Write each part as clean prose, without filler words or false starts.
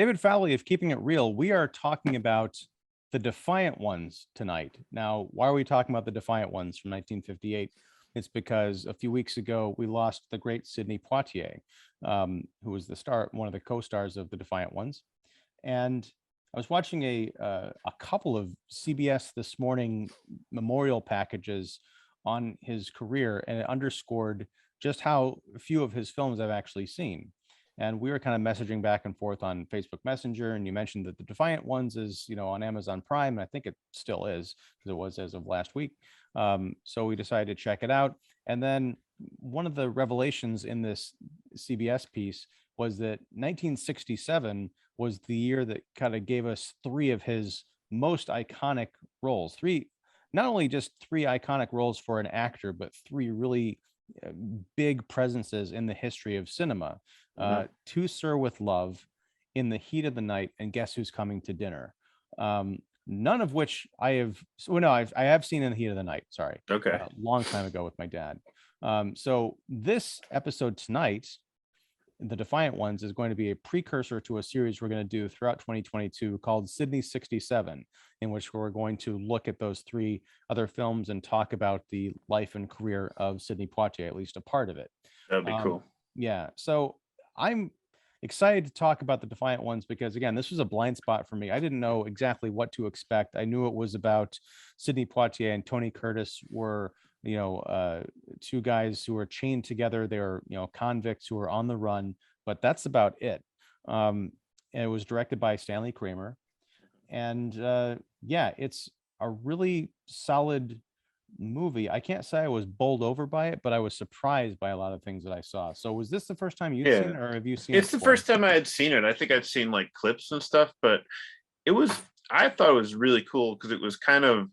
David Fowley of Keeping It Real. We are talking about the Defiant Ones tonight. Now, why are we talking about the Defiant Ones from 1958? It's because a few weeks ago we lost the great Sidney Poitier, who was the star, one of the co-stars of the Defiant Ones. And I was watching a couple of CBS This Morning memorial packages on his career, and it underscored just how few of his films I've actually seen. And we were kind of messaging back and forth on Facebook Messenger, and you mentioned that the Defiant Ones is, on Amazon Prime, and I think it still is, because it was as of last week. So we decided to check it out. And then one of the revelations in this CBS piece was that 1967 was the year that kind of gave us three of his most iconic roles. Not only just three iconic roles for an actor, but three really big presences in the history of cinema. To Sir with Love, In the Heat of the Night, and Guess Who's Coming to Dinner. None of which I have. Well, no, I have seen In the Heat of the Night. Sorry, okay, a long time ago with my dad. So this episode tonight, The Defiant Ones, is going to be a precursor to a series we're going to do throughout 2022 called Sydney 67, in which we're going to look at those three other films and talk about the life and career of Sidney Poitier, at least a part of it. that'd be cool. Yeah, so I'm excited to talk about the Defiant Ones because, again, this was a blind spot for me. I didn't know exactly what to expect. I knew it was about Sidney Poitier and Tony Curtis were, two guys who were chained together. They were, convicts who were on the run, but that's about it. And it was directed by Stanley Kramer. And yeah, it's a really solid movie. I can't say I was bowled over by it, but I was surprised by a lot of things that I saw. So was this the first time you'd seen it, or have you seen it? It's the first time I had seen it. I think I'd seen like clips and stuff, but I thought it was really cool because it was kind of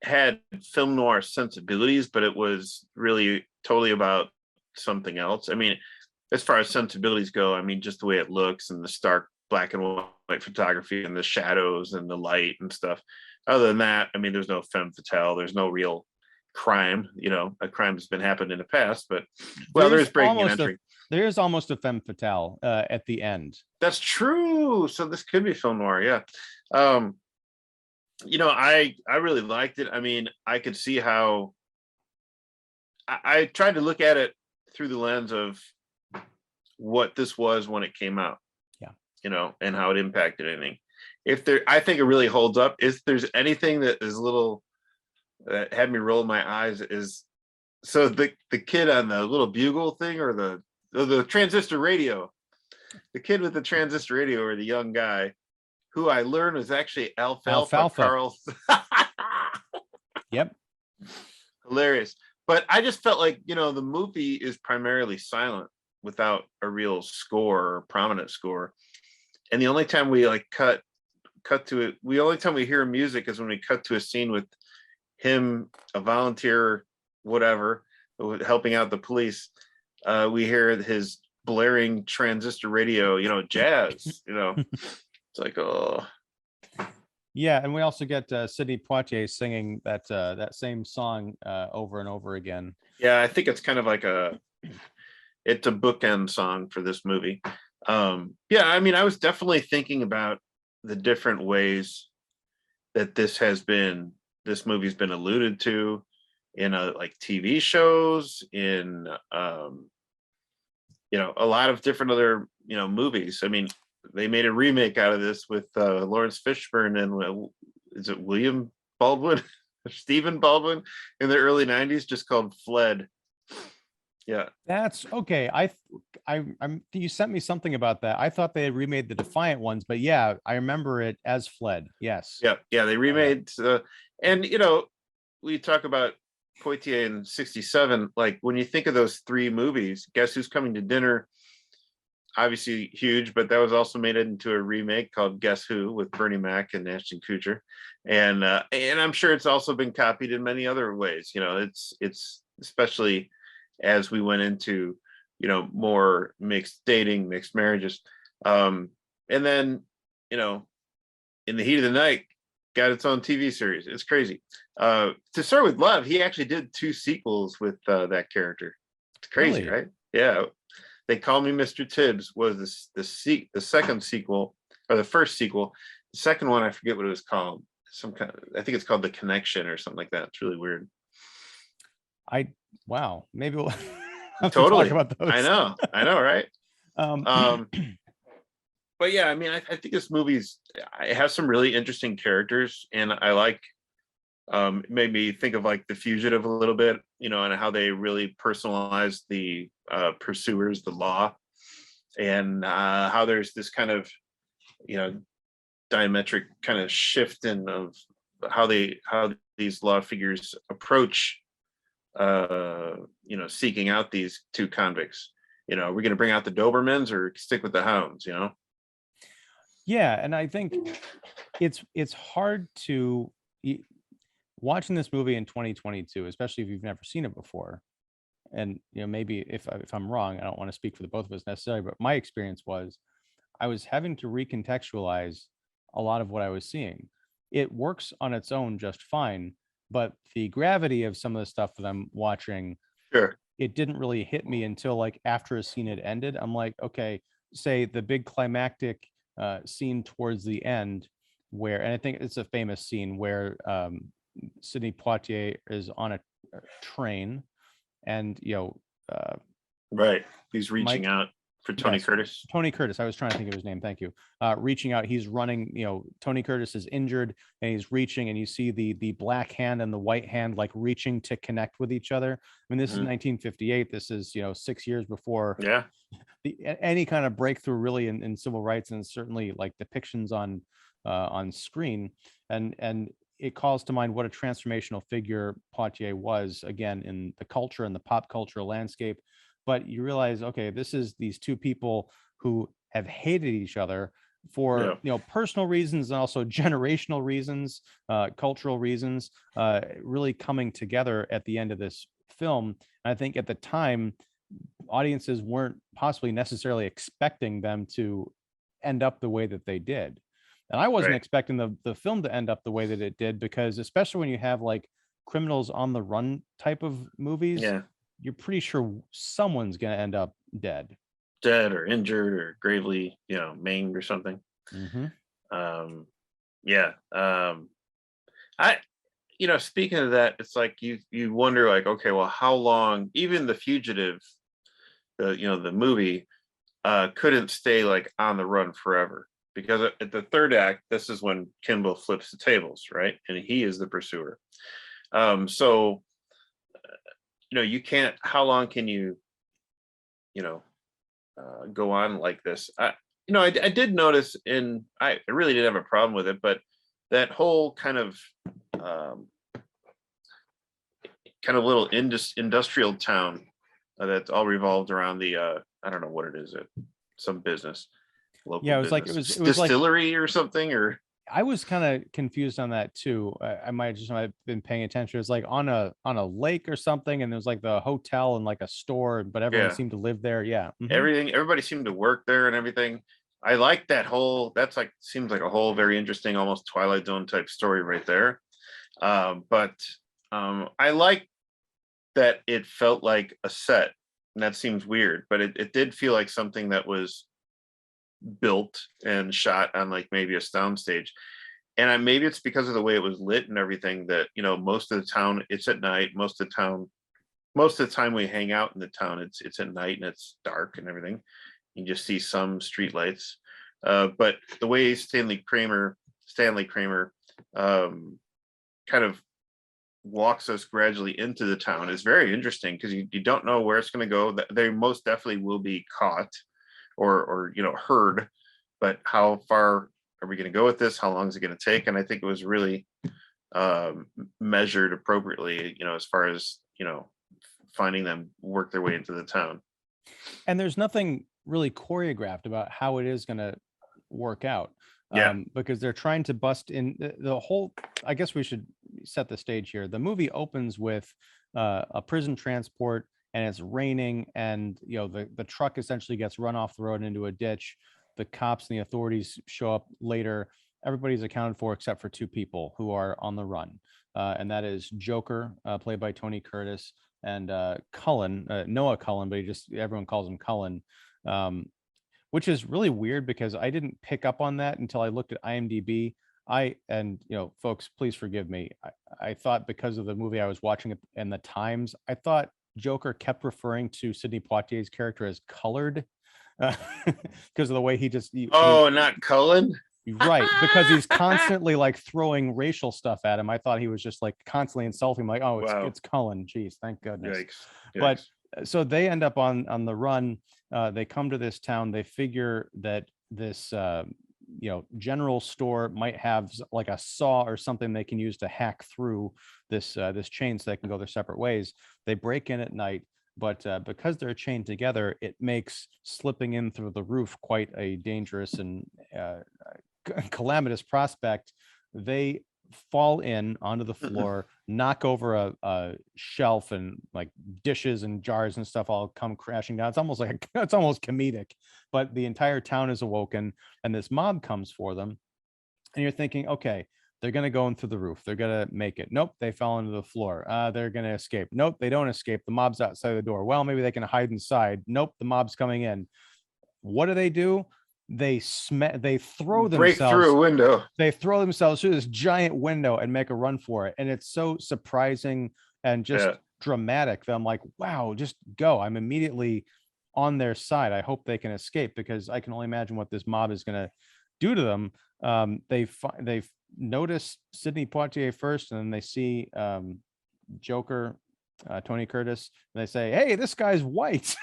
had film noir sensibilities, but it was really totally about something else. I mean, as far as sensibilities go, I mean, just the way it looks and the stark black and white photography and the shadows and the light and stuff. Other than that, I mean, there's no femme fatale. There's no real crime. A crime has been happened in the past, but there's breaking and entering. There is almost a femme fatale at the end. That's true. So this could be film noir, yeah. I really liked it. I mean, I could see how I tried to look at it through the lens of what this was when it came out. Yeah. And how it impacted anything. I think it really holds up. If there's anything that is that had me roll my eyes is the kid on the little bugle thing or the transistor radio, the kid with the transistor radio, or the young guy who I learned was actually Alfalfa. Carl. Yep. Hilarious. But I just felt like, the movie is primarily silent without a real score or prominent score. And the only time we cut to it, the only time we hear music is when we cut to a scene with him, a volunteer, whatever, helping out the police. We hear his blaring transistor radio, jazz, It's like, oh. Yeah, and we also get Sidney Poitier singing that same song over and over again. Yeah, I think it's kind of like it's a bookend song for this movie. Yeah, I mean, I was definitely thinking about the different ways that this movie's been alluded to in like TV shows, in a lot of different other movies. I mean, they made a remake out of this with Lawrence Fishburne and is it William Baldwin, Stephen Baldwin, in the early '90s, just called Fled. Yeah, that's okay. You sent me something about that. I thought they had remade the Defiant Ones, but yeah, I remember it as Fled. Yes. Yeah, they remade. And we talk about Poitier in '67. Like when you think of those three movies, Guess Who's Coming to Dinner? Obviously huge, but that was also made into a remake called Guess Who with Bernie Mac and Ashton Kutcher, and I'm sure it's also been copied in many other ways. It's especially as we went into more mixed dating, mixed marriages, and then In the Heat of the Night got its own TV series. It's crazy. To Start With Love, he actually did 2 sequels with that character. It's crazy, really? Right? Yeah. They Call Me Mr. Tibbs was the second sequel, or the first sequel. The second one, I forget what it was called. Some kind of, I think it's called The Connection or something like that. It's really weird. Wow, maybe we'll have to talk Totally. about those. I know, right? Um, But yeah, I mean, I think this movie's, it has some really interesting characters, and I like, it made me think of like The Fugitive a little bit, you know, and how they really personalized the pursuers, the law, and how there's this kind of, you know, diametric kind of shift in of how these law figures approach, you know, seeking out these two convicts. You know, are we going to bring out the Dobermans or stick with the hounds? You know. yeah, and I think it's hard to watching this movie in 2022, especially if you've never seen it before. And you know, maybe if I'm wrong, I don't want to speak for the both of us necessarily, but my experience was I was having to recontextualize a lot of what I was seeing. It works on its own just fine, but the gravity of some of the stuff that I'm watching, Sure. it didn't really hit me until like after a scene had ended. I'm like, okay, say the big climactic scene towards the end, where, and I think it's a famous scene where Sidney Poitier is on a train, and you know, Right. He's reaching Mike, out for Tony yes, Curtis. Tony Curtis. I was trying to think of his name. Thank you. Reaching out. He's running. You know, Tony Curtis is injured, and he's reaching, and you see the black hand and the white hand like reaching to connect with each other. I mean, this is 1958. This is, you know, 6 years before Yeah. any kind of breakthrough really in civil rights, and certainly like depictions on screen. And it calls to mind what a transformational figure Poitier was, again, in the culture and the pop culture landscape. But you realize, okay, this is these two people who have hated each other for, Yeah. you know, personal reasons and also generational reasons, cultural reasons, really coming together at the end of this film. And I think at the time, audiences weren't possibly necessarily expecting them to end up the way that they did. And I wasn't Right. expecting the film to end up the way that it did, because especially when you have like criminals on the run type of movies, Yeah. you're pretty sure someone's going to end up dead. Dead or injured or gravely, you know, maimed or something. Mm-hmm. Yeah. I, you know, speaking of that, it's like you wonder, like, okay, well, how long, even The Fugitive, you know, the movie, couldn't stay like on the run forever, because at the third act, this is when Kimball flips the tables, right? And he is the pursuer. So, you know, you can't, how long can you, you know, go on like this? You know, I did notice I really didn't have a problem with it, but that whole um, kind of little industrial town that's all revolved around the, I don't know what it is, some business, local Yeah, it was business, like it was like distillery or something, or I was kind of confused on that too. I might just not have been paying attention. It was like on a lake or something, and there was like the hotel and like a store, but everyone yeah, seemed to live there. Yeah. everybody seemed to work there and everything. I like that whole, that's like, seems like a whole very interesting, almost Twilight Zone type story right there. But I like that it felt like a set, and that seems weird, but it did feel like something that was built and shot on like maybe a soundstage. And maybe it's because of the way it was lit and everything, that, you know, most of the town, it's at night. Most of the time we hang out in the town, it's at night and it's dark and everything. You just see some street lights. But the way Stanley Kramer kind of walks us gradually into the town is very interesting, because you don't know where it's going to go. They most definitely will be caught or you know, heard, but how far are we going to go with this? How long is it going to take? And I think it was really measured appropriately, you know, as far as, you know, finding them work their way into the town. And there's nothing really choreographed about how it is going to work out. Yeah. Because they're trying to bust in the whole. I guess we should set the stage here. The movie opens with a prison transport, and it's raining, and you know the truck essentially gets run off the road into a ditch. The cops and the authorities show up later. Everybody's accounted for except for two people who are on the run, and that is Joker, played by Tony Curtis, and Cullen, Noah Cullen, but everyone calls him Cullen, which is really weird because I didn't pick up on that until I looked at IMDb. Folks, please forgive me. I thought because of the movie I was watching and the times, I thought Joker kept referring to Sidney Poitier's character as colored because of the way not Cullen. right, because he's constantly like throwing racial stuff at him. I thought he was just like constantly insulting him, like, oh, it's Cullen. Jeez, thank goodness. Yikes. But so they end up on the run. They come to this town. They figure that this general store might have like a saw or something they can use to hack through this chain so they can go their separate ways. They break in at night, but because they're chained together, it makes slipping in through the roof quite a dangerous and calamitous prospect. They fall in onto the floor, knock over a shelf, and like dishes and jars and stuff all come crashing down. It's almost comedic, but the entire town is awoken and this mob comes for them. And you're thinking, okay, they're going to go in through the roof. They're going to make it. Nope. They fell into the floor. They're going to escape. Nope. They don't escape. The mob's outside the door. Well, maybe they can hide inside. Nope. The mob's coming in. What do? They throw themselves, break through a window. They throw themselves through this giant window and make a run for it. And it's so surprising and just dramatic that I'm like, wow, just go. I'm immediately on their side. I hope they can escape because I can only imagine what this mob is going to do to them. They notice Sidney Poitier first, and then they see Joker, Tony Curtis, and they say, hey, this guy's white.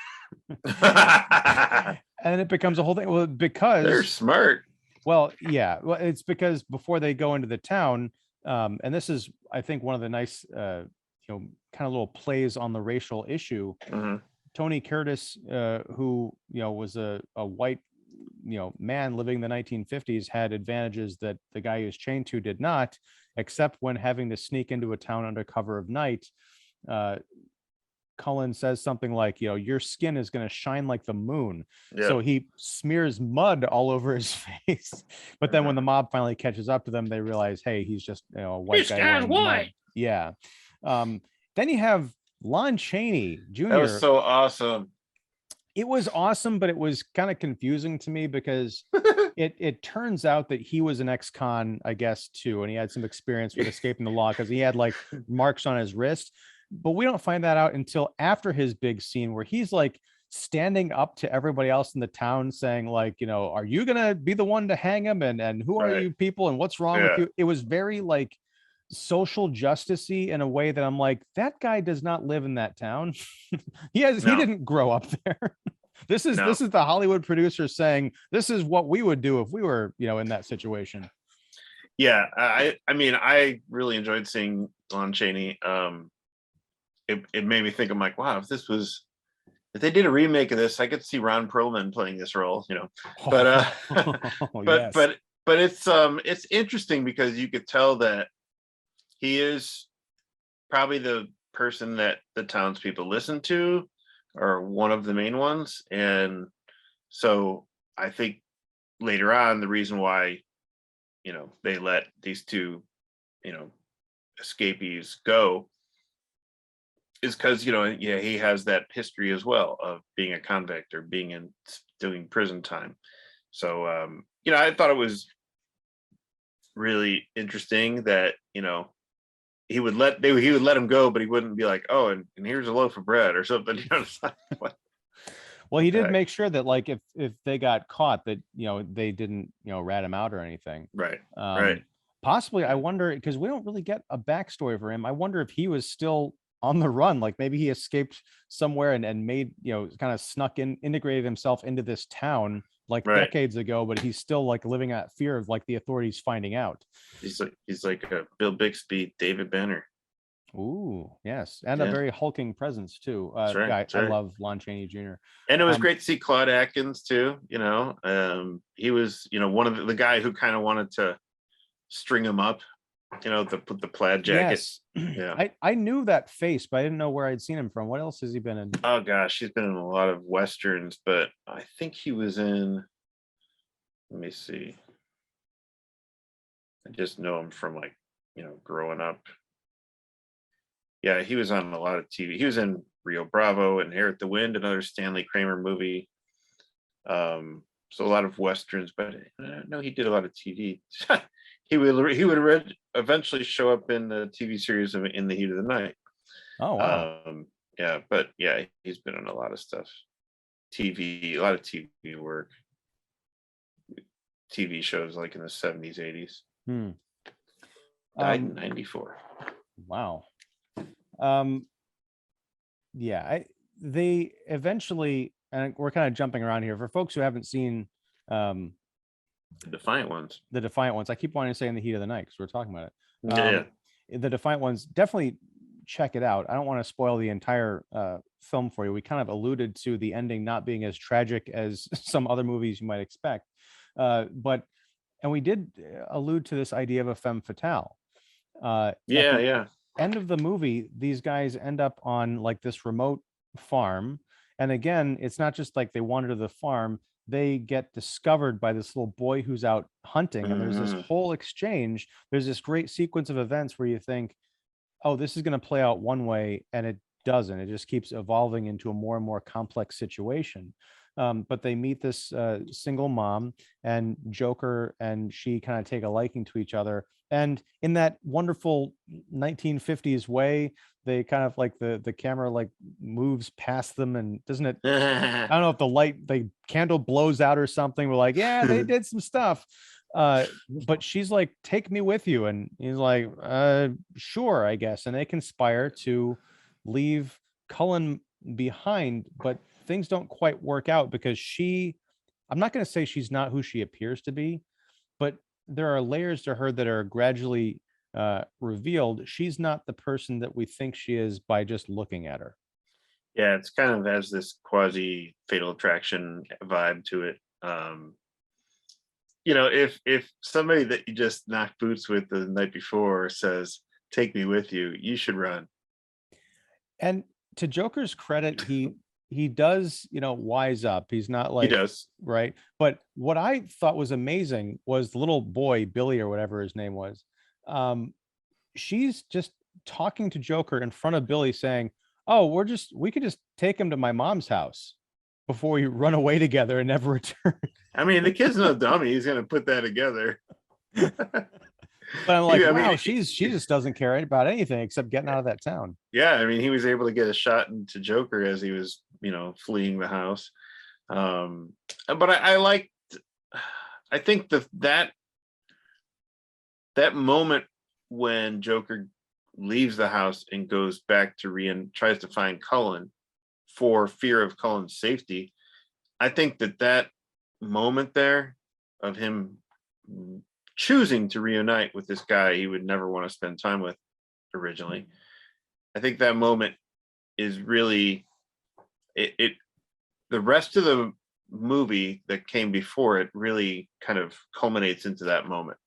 And it becomes a whole thing. Well, because they're smart. Well, yeah. Well, it's because before they go into the town, and this is, I think, one of the nice, kind of little plays on the racial issue. Tony Curtis, who was a white man living in the 1950s, had advantages that the guy he was chained to did not, except when having to sneak into a town under cover of night. Cullen says something like, your skin is going to shine like the moon. So he smears mud all over his face. But then when the mob finally catches up to them, they realize, hey, he's just a white guy wearing mud. Yeah. Then you have Lon Chaney Jr. That was so awesome. It was awesome, but it was kind of confusing to me because it turns out that he was an ex-con, I guess, too, and he had some experience with escaping the law because he had like marks on his wrist. But we don't find that out until after his big scene where he's like standing up to everybody else in the town saying like, are you going to be the one to hang him? And who are you people? And what's wrong with you? It was very like social justice-y in a way that I'm like, that guy does not live in that town. He didn't grow up there. This is the Hollywood producer saying, this is what we would do if we were, in that situation. Yeah. I mean, I really enjoyed seeing Lon Chaney. It made me think, I'm like, wow, if they did a remake of this, I could see Ron Perlman playing this role, but but it's interesting because you could tell that he is probably the person that the townspeople listen to, or one of the main ones. And so I think later on, the reason why, they let these two, escapees go is because he has that history as well of being a convict or doing prison time. So I thought it was really interesting that he would let him go, but he wouldn't be like, oh, and here's a loaf of bread or something. Well, he did make sure that like if they got caught that they didn't rat him out or anything. Right. Possibly, I wonder, because we don't really get a backstory for him. I wonder if he was still on the run, like maybe he escaped somewhere and made kind of snuck in, integrated himself into this town like decades ago, but he's still like living at fear of like the authorities finding out. He's like a Bill Bixby, David Banner. Ooh, yes, and a very hulking presence too. I love Lon Chaney Jr. And it was great to see Claude Atkins too. He was one of the guy who kind of wanted to string him up, to put the plaid jacket. Yes. Yeah, I knew that face, but I didn't know where I'd seen him from. What else has he been in? Oh gosh, he's been in a lot of westerns, but I think he was in. Let me see. I just know him from like growing up. Yeah, he was on a lot of TV. He was in Rio Bravo and Hair at the Wind, another Stanley Kramer movie. So a lot of westerns, but no, he did a lot of TV. He would eventually show up in the TV series of In the Heat of the Night. Oh, wow. Yeah, but yeah, he's been on a lot of stuff. TV, a lot of TV work, TV shows like in the 70s, 80s. Hmm. Died in 94. Wow. Yeah, they eventually, and we're kind of jumping around here for folks who haven't seen The Defiant Ones. the Defiant Ones. I keep wanting to say In the Heat of the Night because we're talking about it. Yeah. The Defiant Ones, definitely check it out. I don't want to spoil the entire film for you. We kind of alluded to the ending not being as tragic as some other movies you might expect, and we did allude to this idea of a femme fatale. Yeah. End of the movie, these guys end up on like this remote farm, and again, it's not just like they wander to the farm. They get discovered by this little boy who's out hunting, and there's this whole exchange. There's this great sequence of events where you think, oh, this is going to play out one way, and it doesn't. It just keeps evolving into a more and more complex situation. But they meet this single mom, and Joker and she kind of take a liking to each other. And in that wonderful 1950s way, they kind of like the camera like moves past them, and doesn't it? I don't know if the candle blows out or something. We're like, yeah, they did some stuff. But she's like, take me with you. And he's like, sure, I guess. And they conspire to leave Cullen behind, but things don't quite work out because I'm not going to say she's not who she appears to be, but there are layers to her that are gradually revealed. She's not the person that we think she is by just looking at her. Yeah, it's kind of has this quasi Fatal Attraction vibe to it. If somebody that you just knocked boots with the night before says, take me with you, you should run. And to Joker's credit, he does, wise up. He's not like, He does. right. But what I thought was amazing was the little boy, Billy, or whatever his name was. She's just talking to Joker in front of Billy saying, oh, we could just take him to my mom's house before we run away together and never return. I mean, the kid's no dummy. He's going to put that together. But I'm like, wow, she just doesn't care about anything except getting out of that town. Yeah, I mean, he was able to get a shot into Joker as he was, fleeing the house. But I think that moment when Joker leaves the house and goes back to tries to find Cullen for fear of Cullen's safety. I think that moment there of him choosing to reunite with this guy he would never want to spend time with originally. I think that moment is really it the rest of the movie that came before it really kind of culminates into that moment,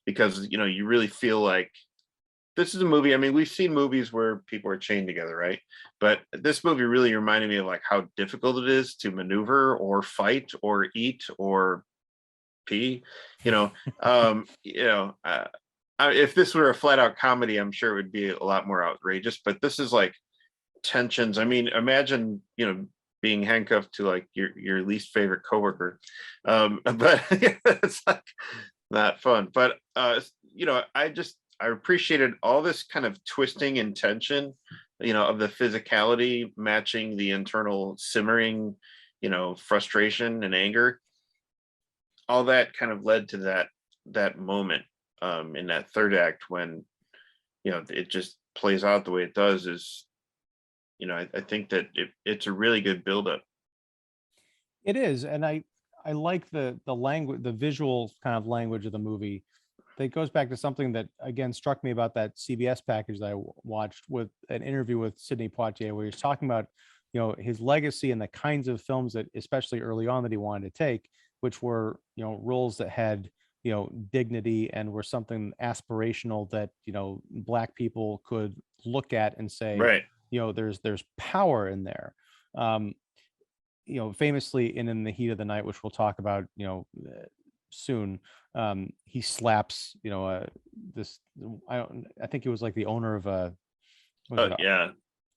because you really feel like this is a movie. I mean, we've seen movies where people are chained together, right? But this movie really reminded me of like how difficult it is to maneuver or fight or eat or pee. If this were a flat out comedy, I'm sure it would be a lot more outrageous. But this is like tensions. I mean, imagine being handcuffed to like your least favorite coworker. But it's like not fun. But I appreciated all this kind of twisting and tension, of the physicality matching the internal simmering, frustration and anger. All that kind of led to that moment in that third act when, it just plays out the way it does. Is, I think that it's a really good buildup. It is, and I like the language, the visual kind of language of the movie. That goes back to something that again struck me about that CBS package that I watched, with an interview with Sidney Poitier, where he's talking about his legacy and the kinds of films that, especially early on, that he wanted to take, which were roles that had dignity and were something aspirational that Black people could look at and say, right, there's power in there. Famously in the Heat of the Night, which we'll talk about soon, he slaps I think it was like the owner of a Was it Yeah.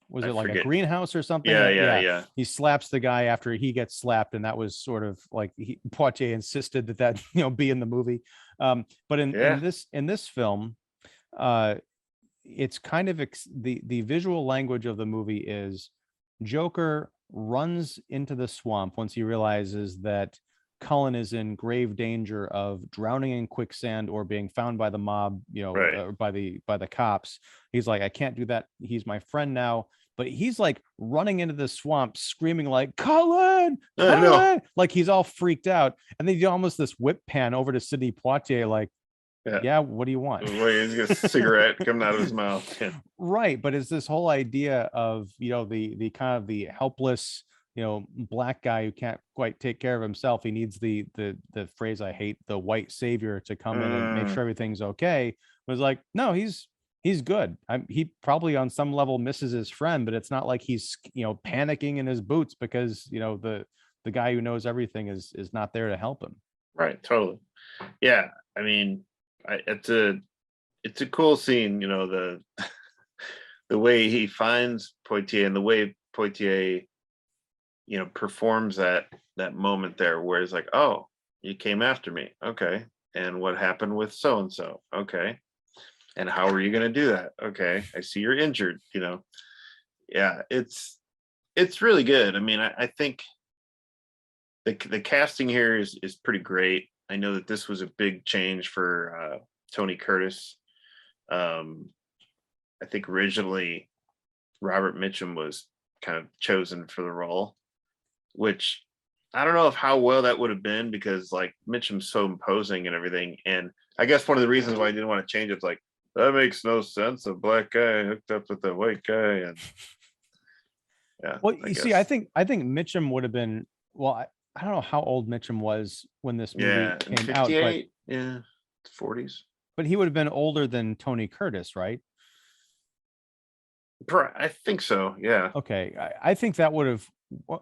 was I it like forget. a greenhouse or something? Yeah. He slaps the guy after he gets slapped, and that was sort of like Poitier insisted that be in the movie. But Yeah. in this film, it's kind of the visual language of the movie is Joker runs into the swamp once he realizes that Cullen is in grave danger of drowning in quicksand or being found by the mob, Right. or by the cops. He's like, I can't do that. He's my friend now. But he's like running into the swamp, screaming like "Cullen, I know. Cullen!" Like he's all freaked out. And then you do almost this whip pan over to Sidney Poitier, like, yeah, what do you want? He's got a cigarette coming out of his mouth. Yeah. Right, but it's this whole idea of the kind of the helpless black guy who can't quite take care of himself. He needs the phrase I hate, the white savior, to come in and make sure everything's okay. It was like, no, he's good. He probably on some level misses his friend, but it's not like he's panicking in his boots because the guy who knows everything is not there to help him. Right, totally. Yeah, I mean, it's a cool scene, the the way he finds Poitier and the way Poitier performs that moment there where it's like, oh, you came after me, okay, and what happened with so and so, okay, and how are you going to do that, okay, I see you're injured, yeah, it's really good. I mean, I think the casting here is pretty great. I know that this was a big change for Tony Curtis. I think originally Robert Mitchum was kind of chosen for the role, which I don't know if how well that would have been because like Mitchum's so imposing and everything. And I guess one of the reasons why I didn't want to change it's like, that makes no sense. A black guy hooked up with a white guy. And yeah. Well, you see, I think Mitchum would have been, well, I don't know how old Mitchum was when this movie came out, but yeah, 40s. But he would have been older than Tony Curtis, right? I think so. Yeah. Okay, I think that would have.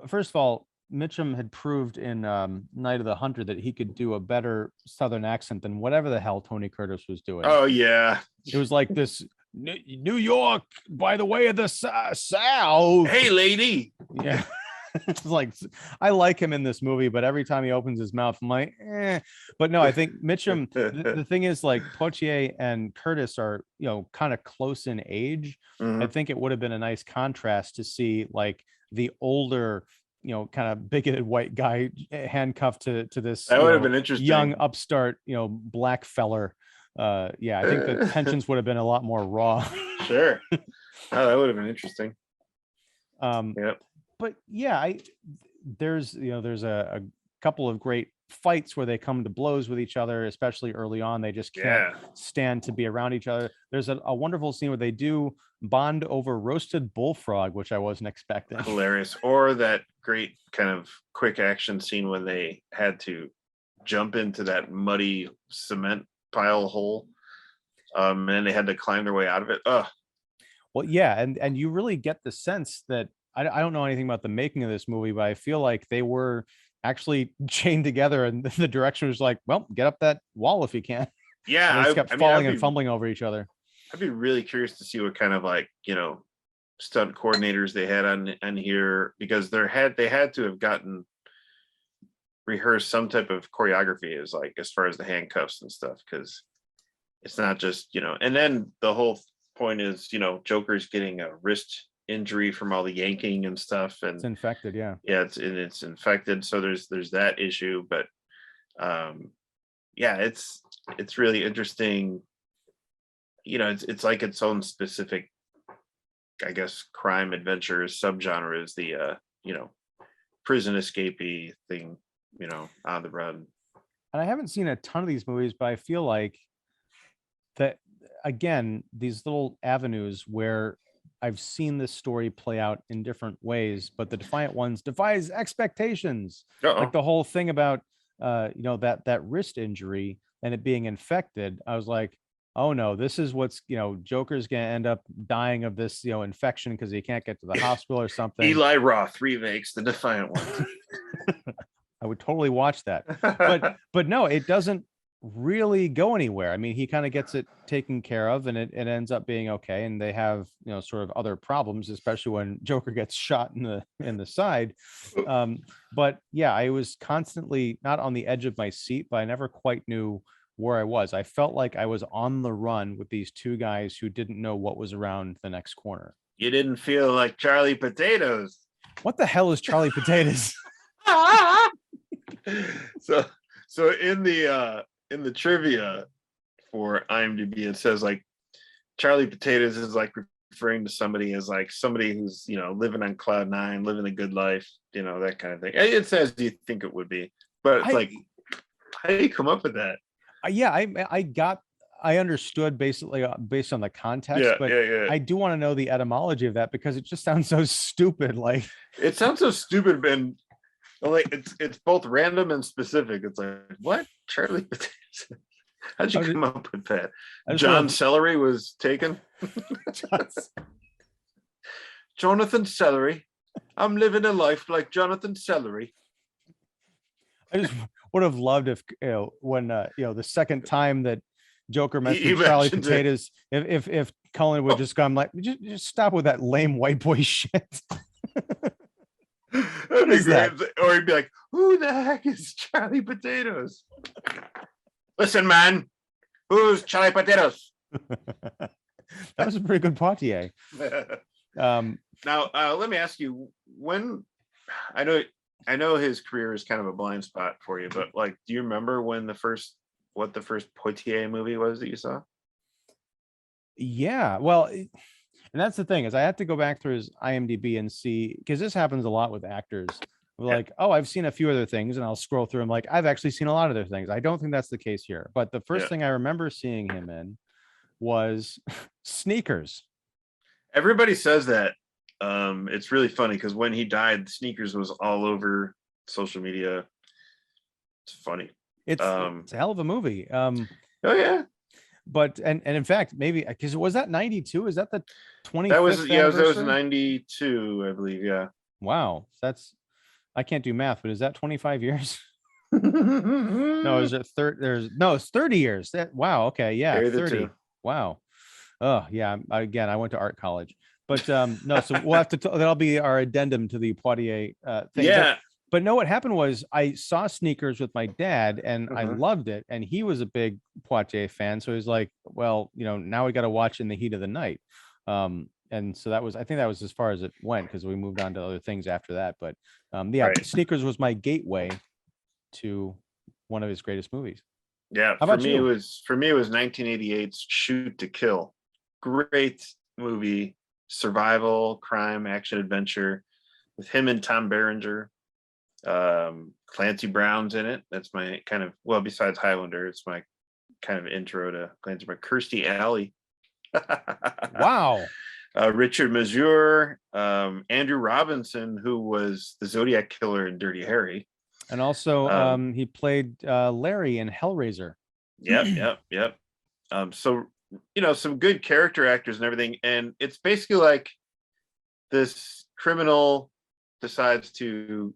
First of all, Mitchum had proved in Night of the Hunter that he could do a better Southern accent than whatever the hell Tony Curtis was doing. Oh yeah, it was like this New York by the way of the South. Hey, lady. Yeah. It's like, I like him in this movie, but every time he opens his mouth, I'm like, eh. But no, I think Mitchum, the thing is, like, Poitier and Curtis are, kind of close in age. Mm-hmm. I think it would have been a nice contrast to see like the older, kind of bigoted white guy handcuffed to this that would have been interesting, young upstart, black feller. Yeah, I think the tensions would have been a lot more raw. Sure. Oh, that would have been interesting. Yep. But yeah, there's a couple of great fights where they come to blows with each other, especially early on. They just can't stand to be around each other. There's a wonderful scene where they do bond over roasted bullfrog, which I wasn't expecting. Hilarious. Or that great kind of quick action scene when they had to jump into that muddy cement pile hole, and they had to climb their way out of it. Well, yeah, and you really get the sense that I don't know anything about the making of this movie, but I feel like they were actually chained together, and the director was like, "Well, get up that wall if you can." Yeah, and they kept falling and fumbling over each other. I'd be really curious to see what kind of like stunt coordinators they had on here, because they had to have gotten rehearsed some type of choreography as far as the handcuffs and stuff, because it's not just and then the whole point is Joker's getting a wrist injury from all the yanking and stuff, and it's infected. Yeah, it's infected, so there's that issue. But yeah, it's really interesting. It's like its own specific, I guess, crime adventure subgenre is the prison escapee thing, on the run. And I haven't seen a ton of these movies, but I feel like that again, these little avenues where I've seen this story play out in different ways, but the Defiant Ones defies expectations. Like the whole thing about that wrist injury and it being infected. I was like, oh no, this is what's Joker's gonna end up dying of this infection because he can't get to the hospital or something. Eli Roth remakes the Defiant Ones. I would totally watch that, but no, it doesn't really go anywhere. I mean, he kind of gets it taken care of, and it ends up being okay. And they have, sort of other problems, especially when Joker gets shot in the side. But yeah, I was constantly not on the edge of my seat, but I never quite knew where I was. I felt like I was on the run with these two guys who didn't know what was around the next corner. You didn't feel like Charlie Potatoes. What the hell is Charlie Potatoes? so in the trivia for IMDb, it says like Charlie Potatoes is like referring to somebody as like somebody who's living on cloud nine, living a good life, that kind of thing. It says you think it would be, but it's like, how do you come up with that? Yeah, I understood basically based on the context, but I do want to know the etymology of that because it just sounds so stupid. Like it sounds so stupid, and like it's both random and specific. It's like, what? Charlie Potatoes? How'd you come up with that? John Celery was taken. Jonathan Celery. I'm living a life like Jonathan Celery. I just would have loved if when the second time that Joker mentioned Charlie Potatoes, if Cullen would just gone like, just stop with that lame white boy shit. That'd be great. Or he'd be like, who the heck is Charlie Potatoes? Listen, man, who's Charlie Potatoes? That was a pretty good Poitier. Now, let me ask you, when I know his career is kind of a blind spot for you, but like, do you remember when what the first Poitier movie was that you saw? Yeah, well, and that's the thing, is I have to go back through his IMDb and see, because this happens a lot with actors. Like, oh, I've seen a few other things, and I'll scroll through them like, I've actually seen a lot of their things. I don't think that's the case here. But the first thing I remember seeing him in was Sneakers. Everybody says that. It's really funny because when he died, Sneakers was all over social media. It's funny. It's a hell of a movie. Oh yeah. But and in fact, maybe because was that 92? Is that the 25th? That was that was 92, I believe. Yeah. Wow, I can't do math, but is that 25 years? No, is it 30? It's 30 years. Wow. Okay. Yeah. 30. Wow. Oh yeah. Again, I went to art college, but no. So we'll have to. That'll be our addendum to the Poitier thing. Yeah. But no, what happened was I saw Sneakers with my dad, and I loved it, and he was a big Poitier fan. So he was like, "Well, now we got to watch In the Heat of the Night." And so I think that was as far as it went, because we moved on to other things after that. But Sneakers was my gateway to one of his greatest movies. Yeah, for me it was 1988's Shoot to Kill. Great movie, survival, crime, action, adventure, with him and Tom Berenger. Clancy Brown's in it. That's my kind of, well, besides Highlander, it's my kind of intro to Clancy Brown. Kirstie Alley. Wow. Richard Mazur, Andrew Robinson, who was the Zodiac Killer in Dirty Harry. And also he played Larry in Hellraiser. Yep. So, some good character actors and everything. And it's basically like this criminal decides to,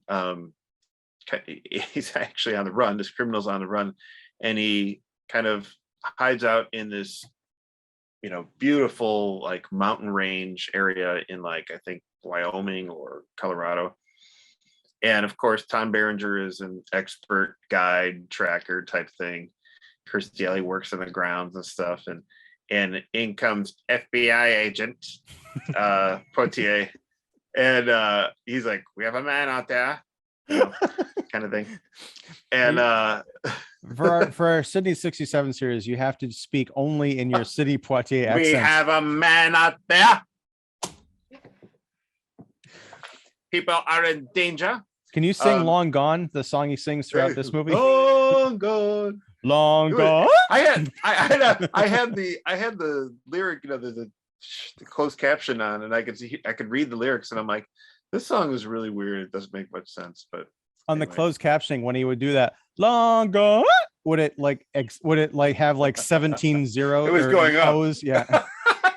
he's actually on the run. This criminal's on the run, and he kind of hides out in this, beautiful like mountain range area in like, I think Wyoming or Colorado. And of course, Tom Berenger is an expert guide tracker type thing. Kirstie Alley works on the grounds and stuff. And in comes FBI agent Poitier. And he's like, we have a man out there, kind of thing. And for our Sydney 67 series, you have to speak only in your city Poitier accent. We have a man out there. People are in danger. Can you sing Long Gone, the song he sings throughout this movie? Long gone. Long gone. I had the lyric, the closed caption on, and I could read the lyrics, and I'm like, this song is really weird. It doesn't make much sense. But on the closed captioning, when he would do that, long gone, would it have like 17 zeros? It was going up. O's? Yeah.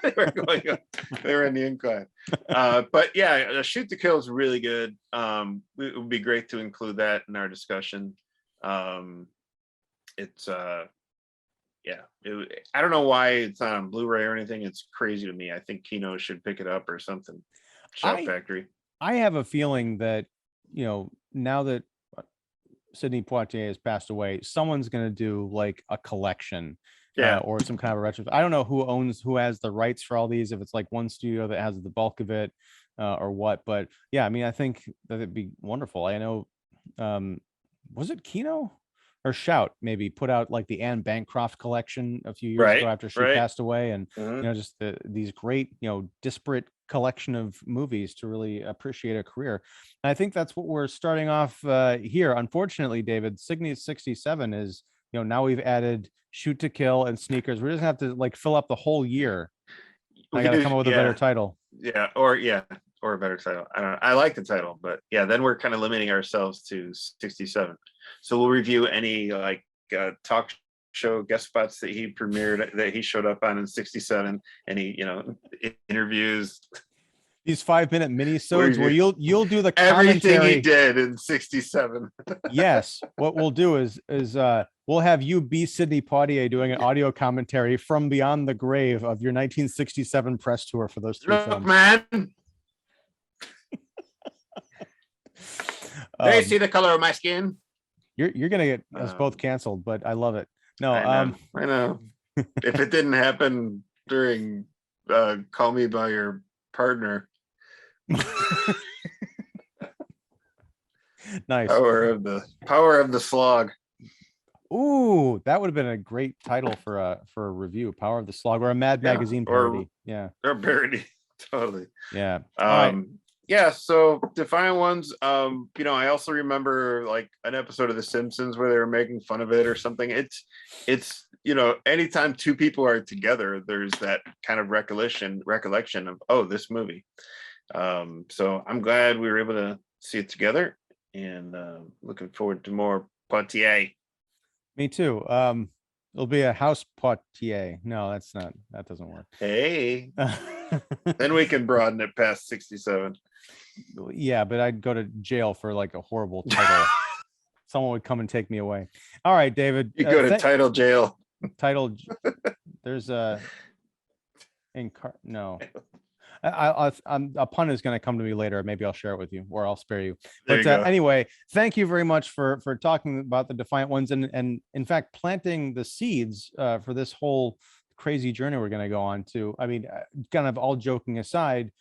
They were going up. They were in the incline. But yeah, Shoot to Kill is really good. It would be great to include that in our discussion. it's I don't know why it's not on Blu-ray or anything. It's crazy to me. I think Kino should pick it up or something. Shout Factory. I have a feeling that, now that Sidney Poitier has passed away, someone's going to do like a collection, or some kind of a retro. I don't know who has the rights for all these, if it's like one studio that has the bulk of it, or what. But yeah, I mean, I think that it'd be wonderful. I know, was it Kino or Shout maybe put out like the Anne Bancroft collection a few years ago after she passed away, and just these great disparate collection of movies to really appreciate a career. And I think that's what we're starting off here. Unfortunately, David, Sidney's 67 is, now we've added Shoot to Kill and Sneakers. We're just gonna have to like fill up the whole year. I gotta come up with a better title. Or a better title. I don't know. I like the title, but then we're kind of limiting ourselves to 67. So we'll review any like talk show guest spots that he premiered, that he showed up on in 67, and he interviews. These 5-minute mini-sodes where you'll do the everything commentary. He did in 67. Yes. What we'll do is we'll have you be Sidney Poitier doing an audio commentary from beyond the grave of your 1967 press tour for those three films. Man. They see the color of my skin. You're gonna get us both canceled, but I love it. No, I know. If it didn't happen during Call Me by Your Partner. Nice. Power of the Slog. Ooh, that would have been a great title for a review. Power of the Slog, or a Mad Magazine parody. Or parody. Totally. Yeah. So Defiant Ones, I also remember like an episode of The Simpsons where they were making fun of it or something. It's anytime two people are together, there's that kind of recollection of this movie. So I'm glad we were able to see it together, and looking forward to more Poitier. Me too. It'll be a house Poitier. No, that doesn't work. Hey. Then we can broaden it past 67. Yeah, but I'd go to jail for like a horrible title. Someone would come and take me away. All right, David. You go to title jail. There's a no. A pun is going to come to me later. Maybe I'll share it with you, or I'll spare you. But anyway, thank you very much for talking about the Defiant Ones, and in fact planting the seeds for this whole crazy journey we're going to go on to. I mean, kind of all joking aside,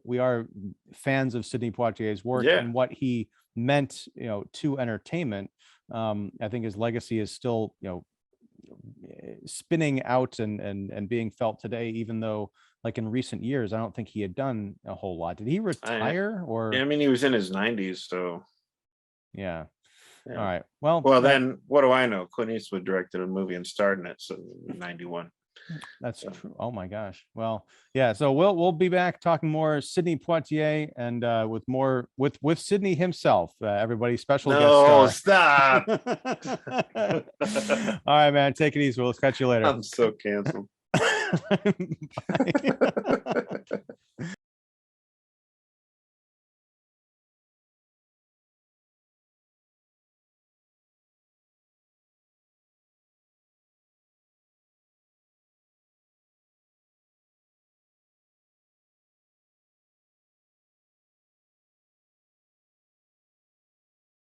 we are fans of Sidney Poitier's work and what he meant, to entertainment. I think his legacy is still, spinning out and being felt today, even though like in recent years, I don't think he had done a whole lot. Did he retire or? I mean, he was in his 90s, so. Yeah. All right. Well, then what do I know? Clint Eastwood directed a movie and starred in it, so 91. That's true. Oh my gosh. Well, yeah. So we'll be back talking more Sidney Poitier, and with Sidney himself. Everybody, special guest star. Stop. All right, man. Take it easy. We'll catch you later. I'm so canceled. Bye.